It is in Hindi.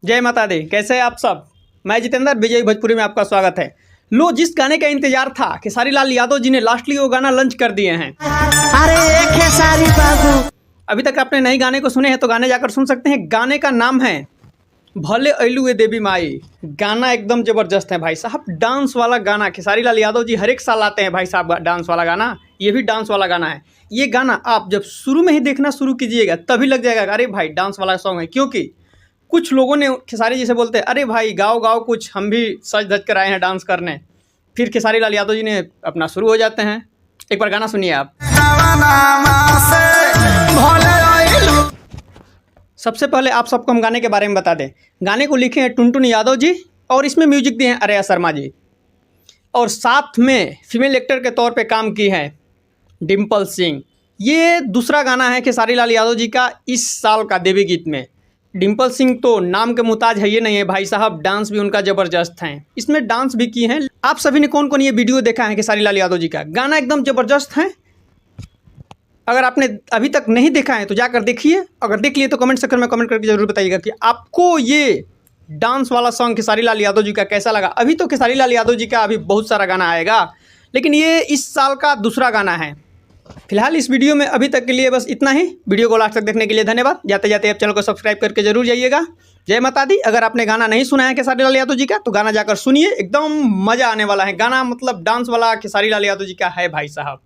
जय माता दी। कैसे हैं आप सब? मैं जितेंद्र विजय भोजपुरी में आपका स्वागत है। लो, जिस गाने का इंतजार था खेसारी लाल यादव जी ने लास्टली वो गाना लॉन्च कर दिए हैं। अरे खेसारी बाबू, अभी तक आपने नए गाने को सुने हैं तो गाने जाकर सुन सकते हैं। गाने का नाम है भले ऐलू ए देवी माई। गाना एकदम ज़बरदस्त है भाई साहब, डांस वाला गाना। खेसारी लाल यादव जी हर एक साल आते हैं भाई साहब डांस वाला गाना, ये भी डांस वाला गाना है। ये गाना आप जब शुरू में ही देखना शुरू कीजिएगा तभी लग जाएगा अरे भाई डांस वाला सॉन्ग है। क्योंकि कुछ लोगों ने खेसारी जी से बोलते हैं अरे भाई गाओ गाओ कुछ, हम भी सज धज कर आए हैं डांस करने। फिर खेसारी लाल यादव जी ने अपना शुरू हो जाते हैं। एक बार गाना सुनिए आप। सबसे पहले आप सबको हम गाने के बारे में बता दें, गाने को लिखे हैं टुनटुन यादव जी और इसमें म्यूजिक दिए हैं अरेया शर्मा जी, और साथ में फीमेल एक्टर के तौर पे काम की है डिम्पल सिंह। ये दूसरा गाना है खेसारी लाल यादव जी का इस साल का देवी गीत में। डिम्पल सिंह तो नाम के मुताज है ये नहीं है भाई साहब, डांस भी उनका ज़बरदस्त है, इसमें डांस भी की हैं। आप सभी ने कौन कौन ये वीडियो देखा है खेसारी लाल यादव जी का? गाना एकदम ज़बरदस्त है। अगर आपने अभी तक नहीं देखा है तो जाकर देखिए। अगर देख लिए तो कमेंट सेक्शन में कमेंट करके ज़रूर बताइएगा कि आपको ये डांस वाला सॉन्ग खेसारी लाल यादव जी का कैसा लगा। अभी तो खेसारी लाल यादव जी का अभी बहुत सारा गाना आएगा, लेकिन ये इस साल का दूसरा गाना है। फिलहाल इस वीडियो में अभी तक के लिए बस इतना ही। वीडियो को लास्ट तक देखने के लिए धन्यवाद। जाते जाते आप चैनल को सब्सक्राइब करके जरूर जाइएगा। जय माता दी। अगर आपने गाना नहीं सुना है खेसारी लाल यादव जी का तो गाना जाकर सुनिए, एकदम मज़ा आने वाला है। गाना मतलब डांस वाला खेसारी लाल यादव जी का है भाई साहब।